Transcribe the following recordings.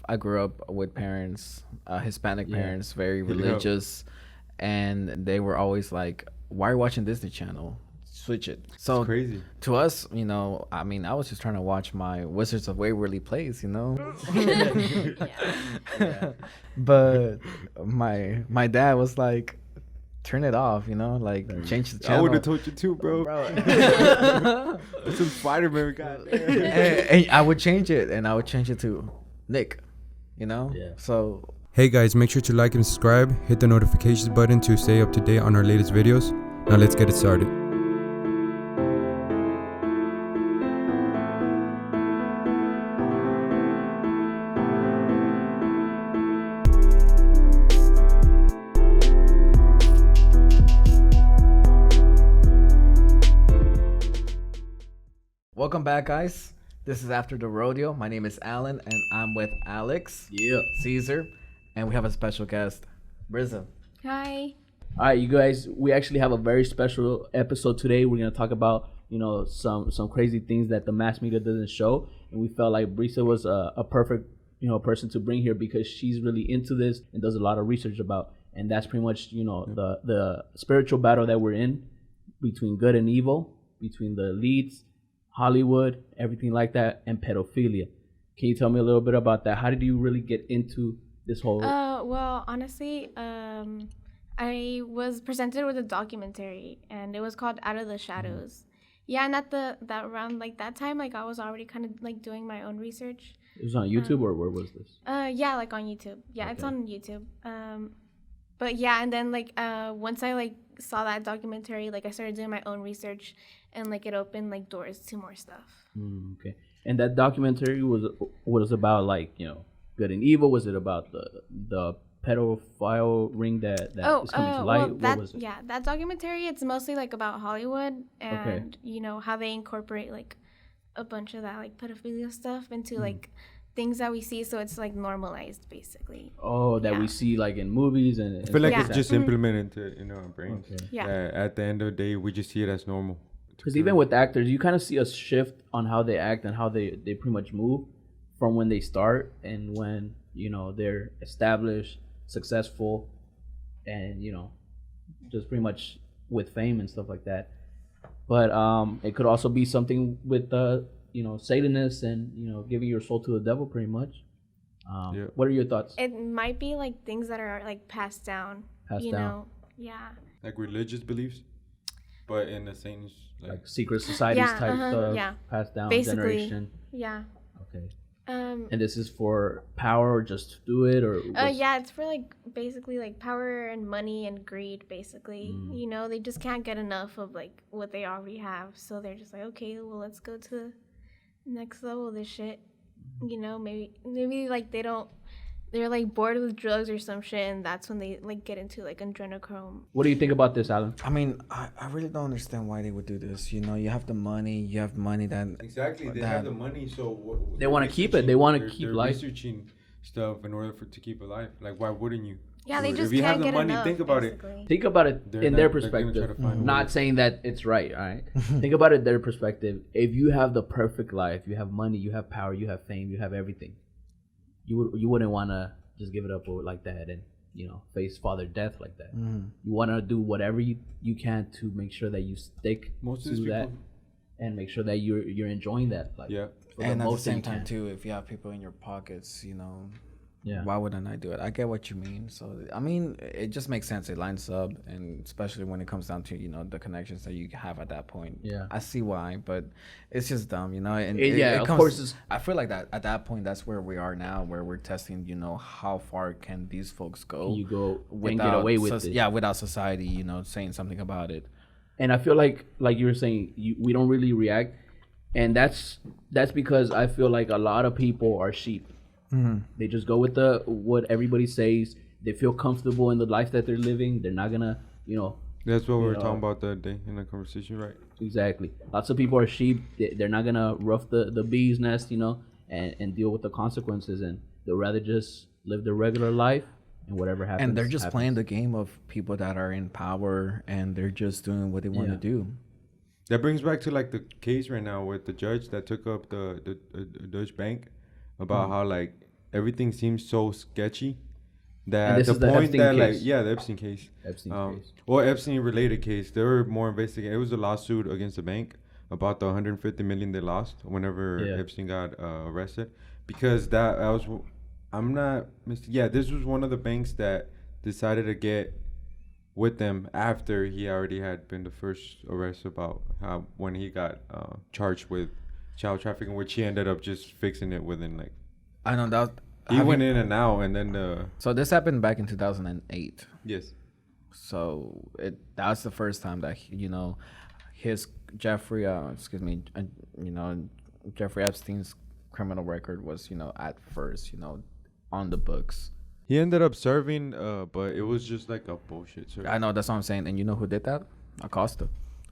I grew up with parents, Hispanic Yeah. parents, very Yeah. religious, and they were always like, "Why are you watching Disney Channel? Switch it." So crazy. to us, I mean, I was just trying to watch my Wizards of Waverly Place, Yeah. But my dad was like, "Turn it off," like change the I channel. would have told you too, bro. Bro. Some Spider-Man, goddamn. and I would change it, and I would change it to Nick, Yeah. So Hey guys, make sure to like and subscribe, hit the notifications button to stay up to date on our latest videos. Now let's get it started. welcome back, guys. This is After the Rodeo. My name is Alan, and I'm with Alex, Yeah. Caesar, and we have a special guest, Brizza. Hi. All right, you guys. We actually have a very special episode today. We're gonna talk about some crazy things that the mass media doesn't show, and we felt like Brisa was a perfect person to bring here because she's really into this and does a lot of research about, and that's pretty much the spiritual battle that we're in between good and evil, between the elites, Hollywood, everything like that, and pedophilia. Can you tell me a little bit about that? How did you really get into this whole? Well, honestly, I was presented with a documentary, and it was called Out of the Shadows. Yeah, and at that around like that time, like I was already kind of like doing my own research. It was on YouTube or where was this? Yeah, like on YouTube. Yeah, it's Okay. on YouTube. But yeah, and then like once I like saw that documentary, like I started doing my own research, and like it opened like doors to more stuff. Okay. And that documentary was about like good and evil. Was it about the pedophile ring that is coming to light? Well, What was it? yeah, that documentary, it's mostly like about Hollywood Okay. and how they incorporate like a bunch of that like pedophilia stuff into Hmm. like things that we see, so it's like normalized basically. Oh, that we Yeah. see like in movies and. I feel like Yeah. it's just Mhm. implemented into our brains. Okay. Yeah. That at the end of the day, we just see it as normal. Because even with actors, you kind of see a shift on how they act and how they pretty much move from when they start and when they're established, successful, and just pretty much with fame and stuff like that. But it could also be something with Satanists and giving your soul to the devil, pretty much. Yeah. What are your thoughts? It might be like things that are like passed down. Passed you down. know? Yeah. Like religious beliefs, but in the same Like secret societies Yeah, type stuff, yeah. passed down Basically. generation. Yeah. Okay. Um And this is for power or just to do it or? yeah, it's for like basically like power and money and greed basically. Mm. They just can't get enough of like what they already have. So they're just like, okay, well let's go to the next level of this shit. Maybe like they're like bored with drugs or some shit, and that's when they like get into like adrenochrome. What do you think about this, Alan? I mean, I really don't understand why they would do this. You have the money. You have money that Exactly, they that- have the money, so They wanna keep it. They wanna keep they're life. researching stuff in order to keep it alive. Like, why wouldn't you? Yeah, they If just you have can't the get money, enough. think about it. basically. Think about it They're in not- their they're gonna try to perspective. find a Not way. saying that it's right, all right? Think about it their perspective. If you have the perfect life, you have money, you have power, you have fame, you have everything. You wouldn't want to just give it up like that and face father death like that. You want to do whatever you can to make sure that you stick Most to of these that people, and make sure that you're enjoying that. Like, yeah. for and at the most that same you time can. too, if you have people in your pockets, Yeah. why wouldn't I do it? I get what you mean. So I mean, it just makes sense. It lines up, and especially when it comes down to the connections that you have at that point. Yeah. I see why, but it's just dumb, And Yeah, of comes, course it's- I feel like that at that point, that's where we are now, where we're testing. How far can these folks go? You go and get away with it. Yeah, without society, saying something about it. And I feel like you were saying, we don't really react, and that's because I feel like a lot of people are sheep. They just go with what everybody says. They feel comfortable in the life that they're living. They're not gonna, That's what we were know. talking about the other day in the conversation, right? exactly. Lots of people are sheep. They're not gonna rough the bee's nest, and deal with the consequences, and they'll rather just live their regular life and whatever happens. And they're just happens. playing the game of people that are in power, and they're just doing what they want to Yeah. do. That brings back to like the case right now with the judge that took up the Deutsche Bank about how like everything seems so sketchy that And this the is the point Epstein that case. like the Epstein case. Epstein case. Well, Epstein related case. They were more investigating. It was a lawsuit against the bank about the 150 million they lost whenever Epstein got arrested, because that I was, I'm not. Yeah, this was one of the banks that decided to get with them after he already had been the first arrest about how when he got charged with child trafficking, which he ended up just fixing it within like. I know that. He went in and out, and then So this happened back in 2008. yes. So that's the first time that his Jeffrey Jeffrey Epstein's criminal record was at first on the books. He ended up serving, but it was just like a bullshit service. I know, that's what I'm saying. And you know who did that? Acosta.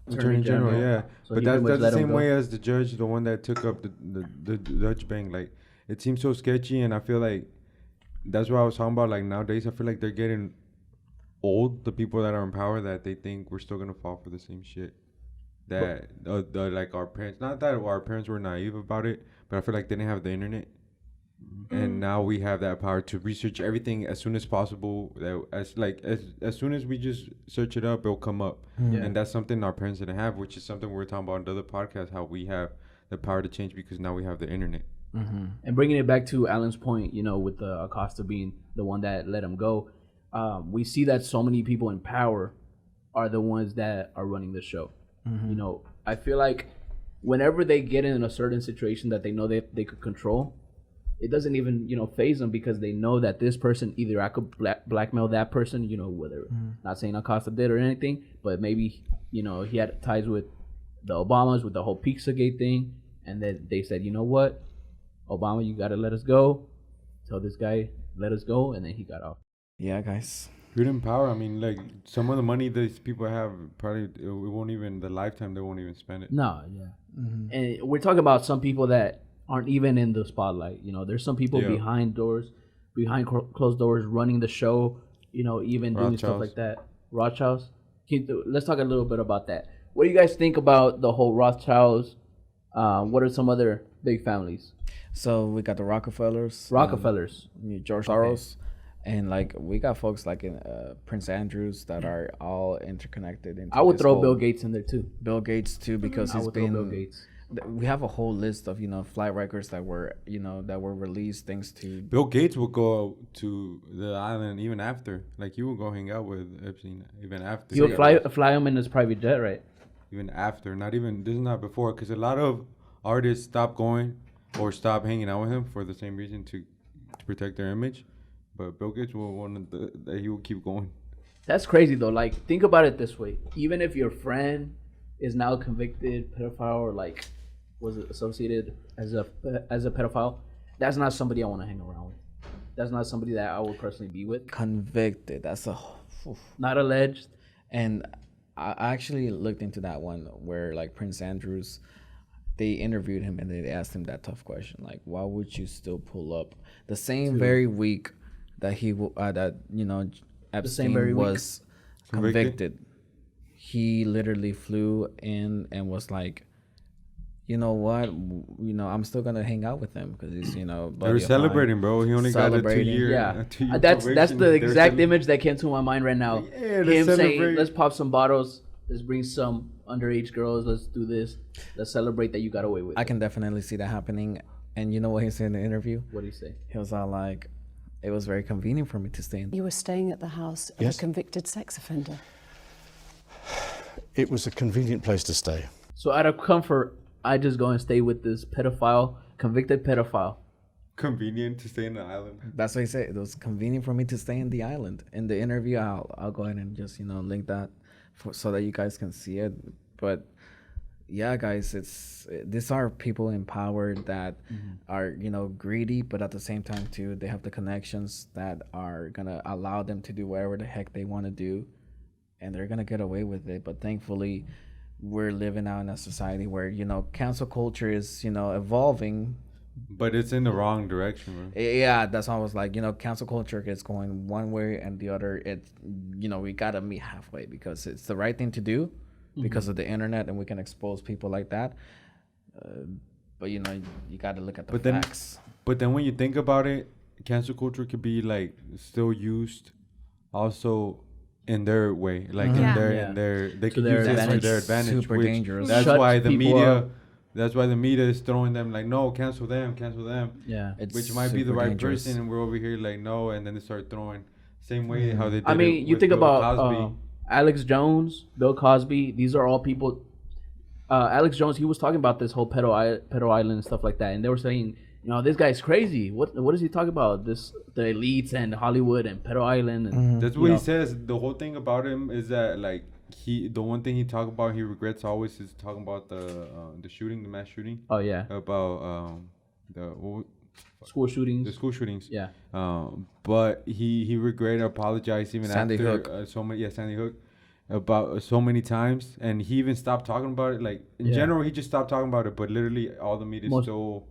Attorney General, yeah. So But he that's pretty much the let him same go. way as the judge, the one that took up the Dutch bank. Like, it seems so sketchy, and I feel like that's what I was talking about. Like, nowadays, I feel like they're getting old, the people that are in power, that they think we're still going to fall for the same shit. That, like, our parents, not that our parents were naive about it, but I feel like they didn't have the internet. And now we have that power to research everything as soon as possible. That as soon as we just search it up, it'll come up. Yeah. And that's something our parents didn't have, which is something we were talking about in the other podcast. How we have the power to change because now we have the internet. And bringing it back to Alan's point, with Acosta being the one that let him go, we see that so many people in power are the ones that are running the show. I feel like whenever they get in a certain situation that they know they could control, it doesn't even phase them, because they know that this person, either I could blackmail that person, whether not saying Acosta did or anything, but maybe he had ties with the Obamas with the whole Pizzagate thing, and then they said, you know what, Obama, you gotta let us go. Tell this guy let us go, and then he got off. Yeah, guys. Freedom, power. I mean, like, some of the money these people have, probably it won't even, the lifetime, they won't even spend it. No, yeah. And we're talking about some people that aren't even in the spotlight. There's some people behind closed doors, running the show. Even doing stuff like that. Rothschilds. Let's talk a little bit about that. What do you guys think about the whole Rothschilds? What are some other big families? So we got the Rockefellers. George Soros. And like we got folks like in Prince Andrews that are all interconnected. Into I would this throw whole- Bill Gates in there too. Bill Gates too, because I he's would throw been. Bill Gates. We have a whole list of flight records that were released thanks to. Bill Gates will go to the island even after. Like, he will go hang out with Epstein even after. He'll fly him in his private jet, right? Even after, not even, this is not before, because a lot of artists stop going or stop hanging out with him for the same reason, to protect their image. But Bill Gates will want that he will keep going. That's crazy though. Like, think about it this way: even if your friend is now a convicted pedophile, or like was associated as a pedophile, that's not somebody I want to hang around with. That's not somebody that I would personally be with. Convicted. That's a. Not alleged. And I actually looked into that one where like Prince Andrews, they interviewed him and they asked him that tough question, like, why would you still pull up the same very week that Epstein very week. was convicted? He literally flew in and was like, you know what, I'm still gonna hang out with him because he's They were buddy of celebrating, mine. bro. He only got a 2-year. Yeah, a 2-year that's probation. the They were exact image that came to my mind right now. Yeah, they Him saying, celebrate. "Let's pop some bottles. Let's bring some underage girls. Let's do this. Let's celebrate that you got away with I it." can definitely see that happening. And you know what he said in the interview? What do you say? He was all like, it was very convenient for me to stay in. You were staying at the house of Yes. a convicted sex offender. It was a convenient place to stay. So out of comfort, I just go and stay with this pedophile, convicted pedophile. Convenient to stay in the island. That's what he said. It was convenient for me to stay in the island. In the interview, I'll go ahead and just link that so that you guys can see it. But yeah, guys, these are people in power that are greedy, but at the same time too, they have the connections that are gonna allow them to do whatever the heck they want to do, and they're gonna get away with it. But thankfully, we're living out in a society where cancel culture is evolving. But it's in the wrong direction, bro. Yeah, that's why I was like, cancel culture is going one way and the other. It's, we gotta meet halfway because it's the right thing to do because of the internet, and we can expose people like that. But you gotta look at the facts. But then when you think about it, cancel culture could be like still used also in their way, like Yeah. in their they To could their use this to advantage. their advantage, Super which dangerous. that's Shuts why the people media up. that's why the media is throwing them like, no, cancel them, Yeah. It's which might be the super right dangerous. person, and we're over here like, no, and then they start throwing same way how they did I mean, it you with think Bill about Cosby. Alex Jones, Bill Cosby. These are all people. Alex Jones, he was talking about this whole pedo island and stuff like that, and they were saying, you know, this guy's crazy. What is he talking about? The elites and Hollywood and pedo island. And, That's you what know. he says. The whole thing about him is that like the one thing he talk about he regrets always is talking about the shooting, the mass shooting, Oh yeah, about school shootings. the school shootings. Yeah, But he regretted apologizing even Sandy after Hook. Sandy Hook about so many times, and he even stopped talking about it. Like in Yeah. general, he just stopped talking about it. But literally, all the media Most- still,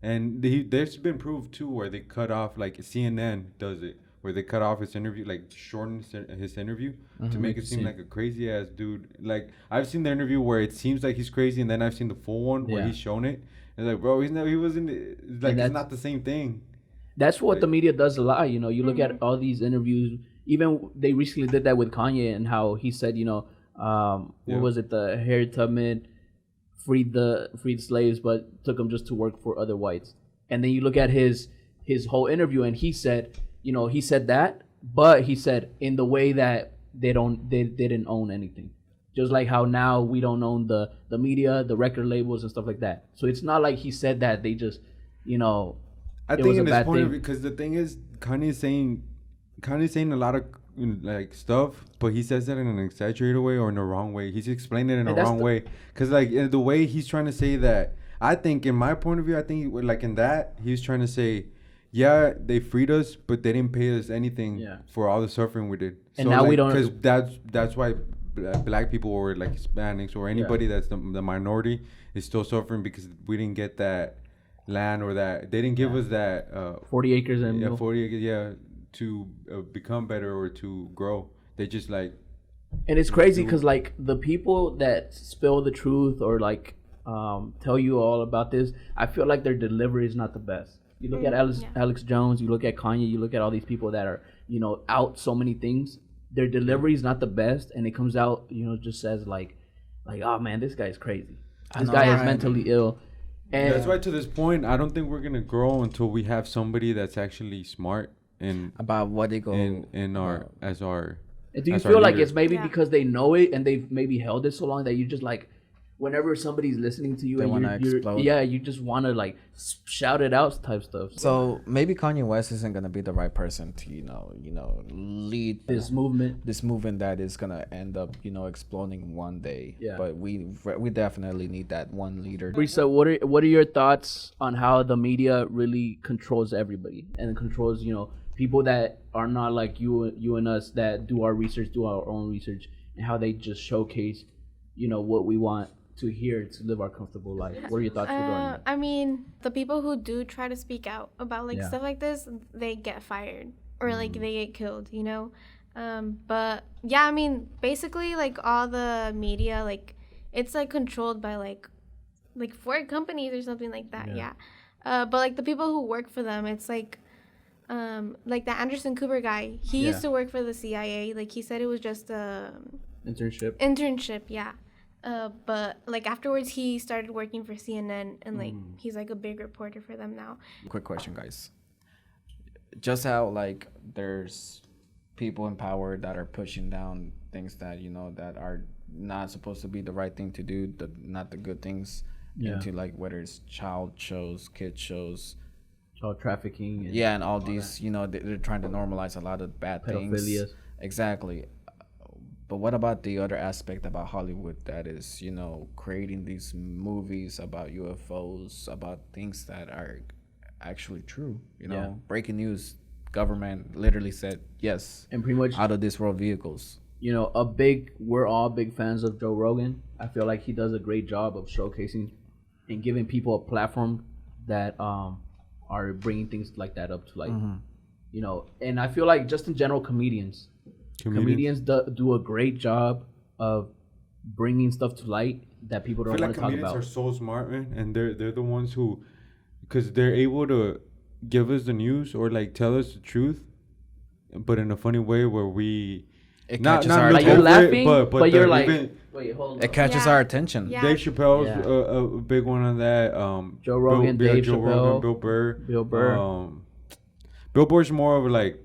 and there's been proof too where they cut off, like CNN does it, where they cut off his interview, like shorten his interview to make it seem like a crazy ass dude. Like I've seen the interview where it seems like he's crazy, and then I've seen the full one where Yeah. he's shown it. And like, bro, he wasn't. It's like it's that's- not the same thing. that's what the media does a lot. You know, you look at all these interviews. Even they recently did that with Kanye and how he said, you know, Yeah. what was it? The Harriet Tubman freed slaves, but took them just to work for other whites. And then you look at his whole interview, and he said, you know, he said that, but he said in the way that they didn't own anything. Just like how now we don't own the media, the record labels and stuff like that. So it's not like he said that they just, you know, I it think was a in this bad point of thing. because the thing is, Kanye's saying a lot of like stuff, but he says that in an exaggerated way or in the wrong way. He's explaining it in And the that's wrong way. Because like in the way he's trying to say that, I think in my point of view, I think like in that he's trying to say, yeah, they freed us, but they didn't pay us anything Yeah. for all the suffering we did. And now we don't- because that's why black people or like Hispanics or anybody that's the minority is still suffering because we didn't get that land or that they didn't give us that 40 acres and yeah 40 acres to become better or to grow. They just like And it's crazy because like the people that spill the truth or like tell you all about this, I feel like their delivery is not the best. You look at Alex Jones, you look at Kanye, you look at all these people that are, you know, out so many things. Their delivery is not the best, and it comes out, you know, just says like, oh man, this guy's crazy. This guy is mentally ill. And that's why to this point I don't think we're gonna grow until we have somebody that's actually smart and About what they go in our as our. do you as our feel like leader. it's maybe Yeah. because they know it and they've maybe held it so long that you just like, whenever somebody's listening to you They and wanna you're explode. yeah, you just want to like shout it out type stuff. So maybe Kanye West isn't gonna be the right person to lead this movement. this movement that is gonna end up exploding one day. Yeah. But we definitely need that one leader. Brisa, what are your thoughts on how the media really controls everybody and controls, you know, people that are not like you and us that do our research, do our own research, and how they just showcase, you know, what we want to hear to live our comfortable life? What are your thoughts regarding that? I mean, the people who do try to speak out about like Yeah. stuff like this, they get fired or like they get killed, you know. But yeah, I mean, basically like all the media, like it's like controlled by like 4 companies or something like that. Yeah. But like the people who work for them, it's like the Anderson Cooper guy. He used to work for the CIA. Like he said it was just a internship. Yeah. But like afterwards he started working for CNN and like he's like a big reporter for them now. Quick question, guys. Just how like there's people in power that are pushing down things that that are not supposed to be the right thing to do, not the good things, into like whether it's child shows, kid shows, Child trafficking. and all these they're trying to normalize a lot of bad Pedophilia. things. Exactly. But what about the other aspect about Hollywood that is, creating these movies about UFOs, about things that are actually true? Breaking news, government literally said yes, And pretty much, out of this world vehicles. you know, we're all big fans of Joe Rogan. I feel like he does a great job of showcasing and giving people a platform that are bringing things like that up to light. You know, and I feel like just in general, comedians do a great job of bringing stuff to light that people I don't feel want like to talk comedians about. are so smart, man, and they're the ones who, because they're able to give us the news or like tell us the truth, but in a funny way where we It not catches not our look Like you're over it, laughing, but but you're the- like, even wait, hold on. It catches Yeah. our attention. Yeah. Dave Chappelle's Yeah. a big one on that. Joe Rogan, Dave Joe Chappelle, Rogan, Bill Burr. Bill Burr. Bill Burr's more of like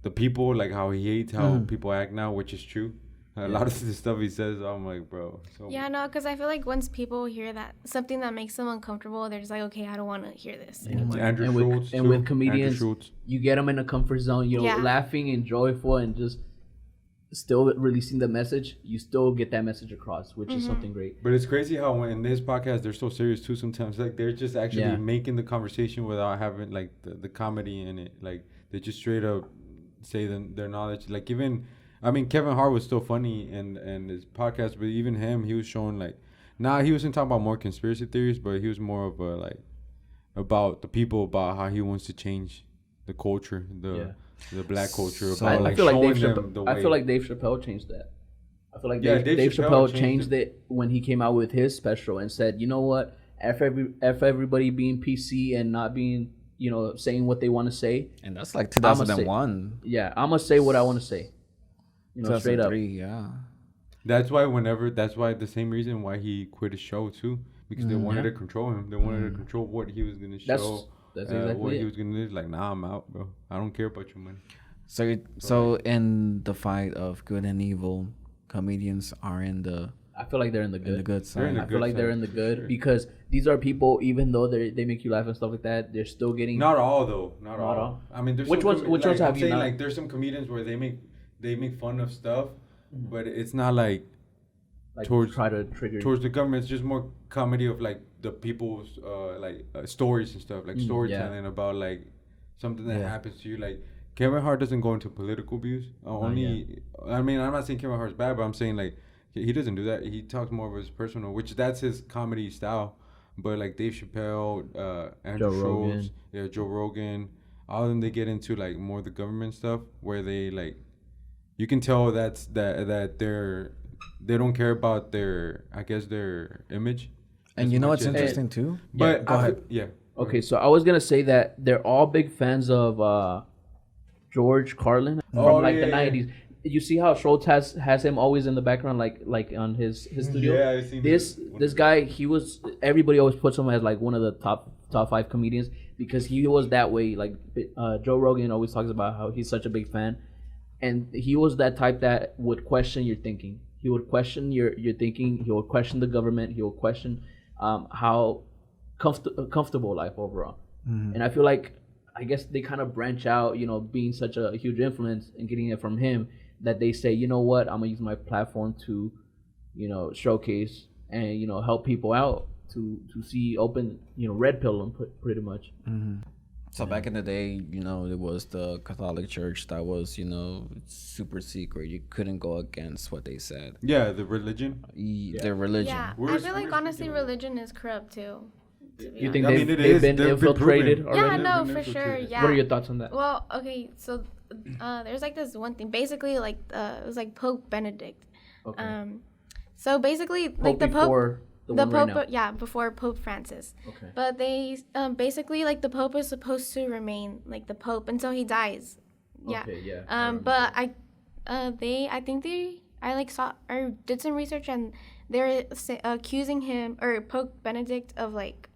the people, like how he hates how Mm-hmm. people act now, which is true. A lot of the stuff he says, I'm like, bro. So Yeah, no, because I feel like once people hear that something that makes them uncomfortable, they're just like, okay, I don't want to hear this anymore. Andrew And Schultz with, and too. with Andrew comedians, Schultz. you get them in a comfort zone, you know, Yeah. laughing and joyful and just still releasing the message. You still get that message across, which is something great. But it's crazy how in this podcast they're so serious too. Sometimes like they're just actually Yeah. making the conversation without having like the comedy in it. Like they just straight up say their knowledge. Like even, I mean, Kevin Hart was still funny in his podcast, but even him, he was showing like, he wasn't talking about more conspiracy theories, but he was more of a like about the people, about how he wants to change the culture, the black culture. So- About, I like feel like showing Dave them Chappelle, the I way. feel like Dave Chappelle changed that. I feel like Yeah, Dave Chappelle changed it when he came out with his special and said, you know what, F everybody being PC and not being, you know, saying what they want to say. And that's like I'ma say- 2001. Yeah, I'm gonna say what I want to say. You know, straight up. 2003, yeah. That's why the same reason why he quit his show too, because they wanted to control him. They wanted to control what he was gonna show. That's exactly what he it. was gonna do. Like, nah, I'm out, bro. I don't care about your money. So in the fight of good and evil, comedians are in the I feel like they're in the good good. side. They're in the I feel good like they're side, in the for good sure. because these are people, even though they make you laugh and stuff like that, they're still getting. Not all though. Not Not all. all? I mean, there's Which some ones- which ones I'm have you saying, not- like there's some comedians where they make fun of stuff, but it's not like like towards- try to trigger. towards the government. It's just more comedy of like the people's stories and stuff, like storytelling about like something that Yeah. happens to you. Like Kevin Hart doesn't go into political views. I mean, I'm not saying Kevin Hart's bad, but I'm saying like he doesn't do that. He talks more of his personal, which that's his comedy style. But like Dave Chappelle, Andrew Joe Rogan. Schultz, Joe Rogan, all of them, they get into like more the government stuff where they like, you can tell that they don't care about their image. And as you know much what's as- interesting too? But go ahead. Yeah. Okay, so I was gonna say that they're all big fans of George Carlin from Oh, like yeah, the yeah. '90s. You see how Schultz has him always in the background, like on his studio. Yeah, I've seen this that. this guy. Everybody always puts him as like one of the top 5 comedians because he was that way. Like Joe Rogan always talks about how he's such a big fan, and he was that type that would question your thinking. He would question your thinking. He would question the government. He would question how comfortable life overall. And I feel like, I guess they kind of branch out, you know, being such a huge influence and getting it from him, that they say, you know what, I'm gonna use my platform to, you know, showcase and, you know, help people out to see open, you know, red pill them pretty much. So back in the day, you know, it was the Catholic Church that was, you know, super secret. You couldn't go against what they said. Yeah, the religion. Their religion. Yeah, I Where's- feel like where's honestly, speaking of- religion is corrupt too. to be You think I honest. mean, they've it been is. They've been infiltrated proven. Yeah, already? no, They've for been sure. infiltrated. Yeah. What are your thoughts on that? Well, okay, so there's like this one thing. Basically, like it was like Pope Benedict. Okay. So basically, Pope like the Pope, before the one right now. yeah, before Pope Francis. Okay. But they basically like the Pope is supposed to remain like the Pope until he dies. Yeah. Okay, yeah, I remember But I like saw or did some research and they're accusing him or Pope Benedict of like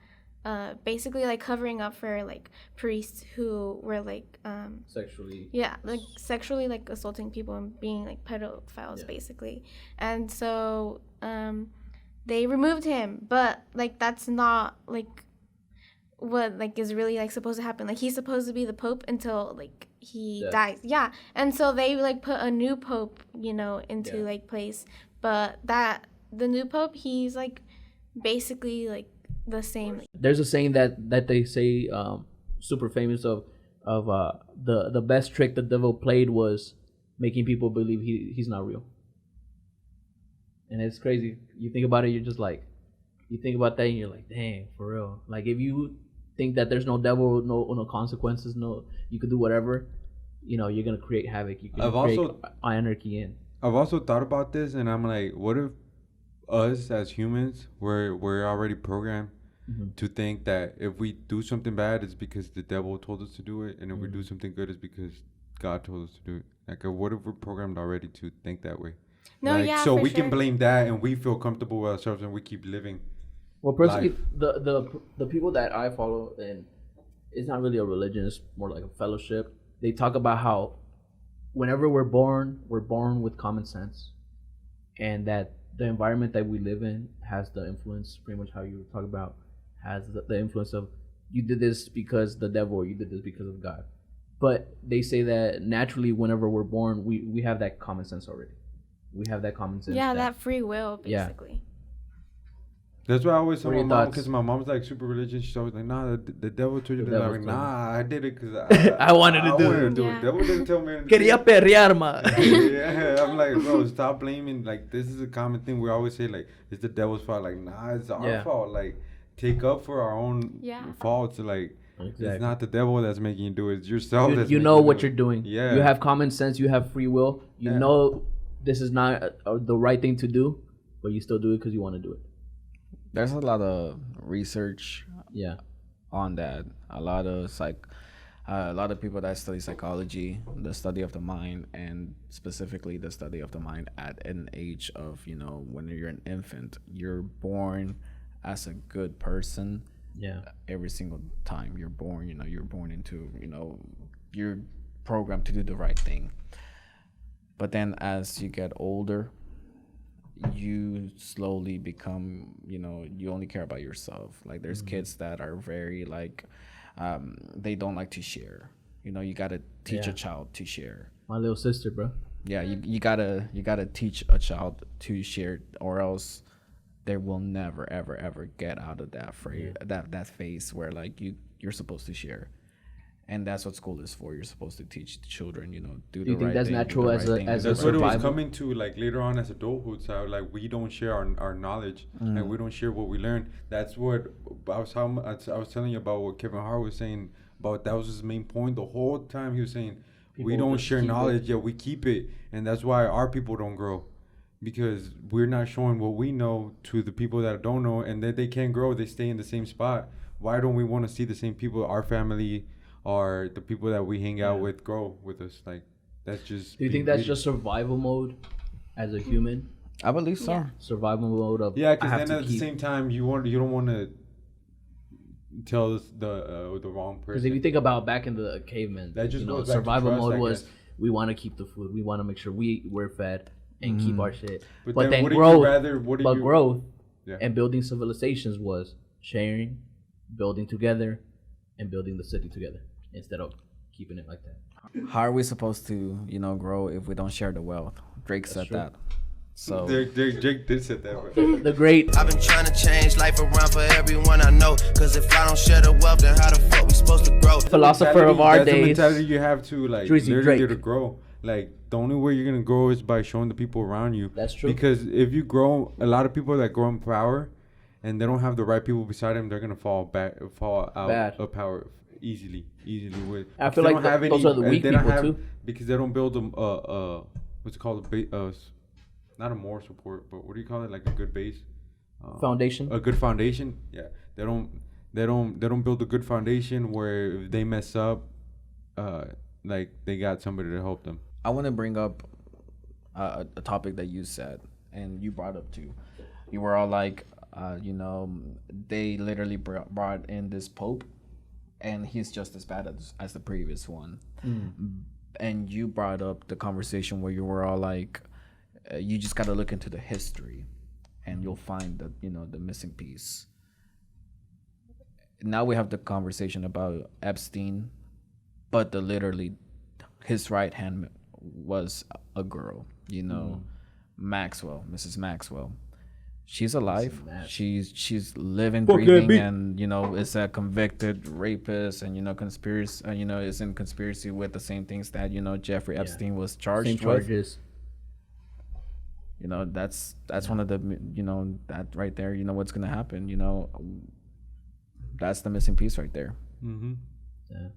basically like covering up for like priests who were like Sexually. yeah, like sexually like assaulting people and being like pedophiles basically. And so they removed him, but like that's not like what like is really like supposed to happen. Like he's supposed to be the pope until like he Death. dies. Yeah. And so they like put a new pope, you know, into Yeah. like place. But that the new pope, he's like basically like the same. There's a saying that they say super famous of the best trick the devil played was making people believe he's not real. And it's crazy. You think about it, you're just like, you think about that and you're like, dang, for real. Like if you think that there's no devil, no consequences, no, you could do whatever, you know, you're gonna create havoc. You can I've create also- anarchy in. I've also thought about this, and I'm like, what if us as humans, we're already programmed to think that if we do something bad, it's because the devil told us to do it, and if we do something good, it's because God told us to do it. Like, what if we're programmed already to think that way? No, like, yeah, so for we sure. can blame that, and we feel comfortable with ourselves, and we keep living. Well, personally, Life. the people that I follow, and it's not really a religion, it's more like a fellowship. They talk about how whenever we're born with common sense, and that the environment that we live in has the influence, pretty much how you were talking about, has the influence of you did this because the devil, or you did this because of God. But they say that naturally, whenever we're born, we have that common sense already. We have that common sense. Yeah, that free will, Yeah. basically. That's why I always tell What are my your mom, thoughts? because my mom's like super religious. She's always like, nah, the devil told you The that. I'm devil like, told nah, I did it because I wanted to do wanted it. to do Yeah. it. Devil didn't tell me anything. Quería perrear, ma. Yeah, I'm like, bro, stop blaming. Like, this is a common thing. We always say, like, it's the devil's fault. Like, nah, it's our Yeah. fault. Like, take up for our own Yeah. faults. Like, Exactly. it's not the devil that's making you do it. It's yourself that's You making know you what do you're it. doing. Yeah. You have common sense. You have free will. You Yeah. know this is not the right thing to do, but you still do it because you want to do it. There's a lot of research Yeah. on that. A lot of people that study psychology, the study of the mind, and specifically the study of the mind at an age of, when you're an infant, you're born as a good person. Yeah. Every single time you're born, you're born into, you're programmed to do the right thing. But then as you get older, you slowly become, you only care about yourself. Like, there's kids that are very like, they don't like to share. You gotta teach Yeah. a child to share. My little sister, bro. Yeah, you gotta teach a child to share, or else they will never ever get out of that that phase where like you're supposed to share. And that's what school is for. You're supposed to teach children, do the right thing. Do you think that's natural as a That's what it was survival? coming to, like, later on as adulthood. So, like, we don't share our knowledge, Mm. and we don't share what we learn. That's what I was telling you about what Kevin Hart was saying about. That was his main point the whole time. He was saying we People don't just share keep it. knowledge, yet we keep it, and that's why our people don't grow, because we're not showing what we know to the people that don't know, and then they can't grow. They stay in the same spot. Why don't we want to see the same people, our family, or the people that we hang out with, grow with us? Like, that's just. Do you being think that's greedy. just survival mode as a human? I believe so. Yeah. Survival mode of Yeah, I because have then to at the keep- same time, you don't want to tell the wrong Because person. if you think about back in the cavemen, That just goes back to survival trust, mode I was guess. we want to keep the food, we want to make sure we're fed and keep our shit. But then what do you growth, rather- what do but you- growth Yeah. and building civilizations was sharing, building together, and building the city together instead of keeping it like that. How are we supposed to, grow if we don't share the wealth? Drake said true. that. So Jake did say that. But The great I've been trying to change life around for everyone I know. Cause if I don't share the wealth, then how the fuck we supposed to grow? philosopher of our that's the days. mentality you have to, like, Drizzy literally Drake. to grow. Like, the only way you're gonna grow is by showing the people around you. That's true. Because if you grow, a lot of people that grow in power, and they don't have the right people beside them, they're gonna fall out Bad. of power easily. With. I if feel they like don't have those are the weak they don't people, have- too. because they don't build them. What's it called? Not a moral support, but what do you call it? Like a good base. foundation. A good foundation. Yeah, they don't build a good foundation where if they mess up, like, they got somebody to help them. I want to bring up a topic that you said and you brought up too. You were all like, they literally brought in this pope, and he's just as bad as the previous one. And you brought up the conversation where you were all like, you just got to look into the history, and you'll find the missing piece. Now we have the conversation about Epstein, but his right hand was a girl, Maxwell, Mrs. Maxwell. She's alive. She's living, breathing, and is a convicted rapist, and conspiracy. Is in conspiracy with the same things that Jeffrey Epstein was charged Same with. charges. That's one of the that right there. What's gonna happen. That's the missing piece right there. Mm-hmm. Yeah.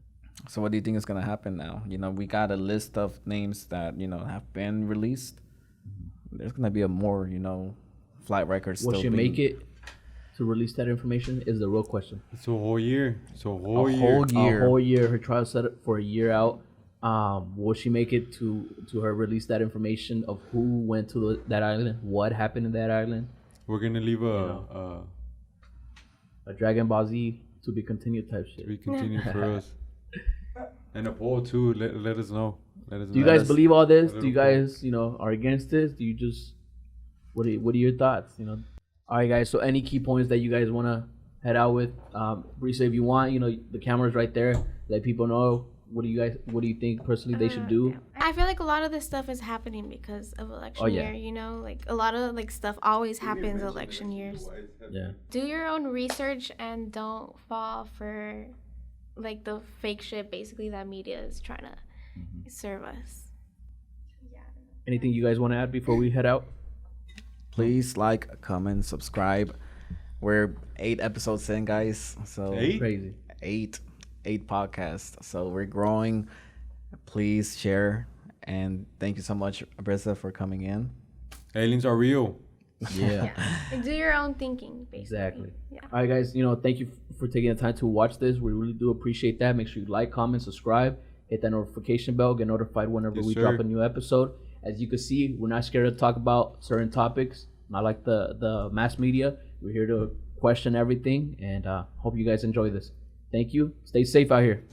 So what do you think is gonna happen now? We got a list of names that have been released. There's gonna be a more flight records. Will still she being- make it to release that information? Is the real question. It's a whole year. It's a whole A year. whole year. A whole year. Her trial set for a year out. Will she make it to her release that information of who went to that island, what happened in that island? We're gonna leave A Dragon Ball Z to be continued type shit. we continue for us. And a poll too. Let us know. Let us know. Do you guys believe all this? a Do you little guys, are against this? Do you just what are your thoughts? All right, guys. So any key points that you guys want to head out with? Brisa, if you want, the camera's right there. Let people know. What do you think personally they should do? I feel like a lot of this stuff is happening because of election yeah. year, like a lot of stuff always happens election years. Yeah. Do your own research and don't fall for the fake shit basically that media is trying to serve us. Anything you guys want to add before we head out? Please like, comment, subscribe. We're 8 episodes in, guys. So 8? Crazy. 8 podcasts. So we're growing. Please share. And thank you so much, Brisa, for coming in. Aliens are real. Yeah. And do your own thinking, basically. Exactly. Yeah. All right, guys. Thank you for taking the time to watch this. We really do appreciate that. Make sure you like, comment, subscribe, hit that notification bell, get notified whenever Yes, we sir. drop a new episode. As you can see, we're not scared to talk about certain topics, not like the mass media. We're here to question everything, and hope you guys enjoy this. Thank you. Stay safe out here.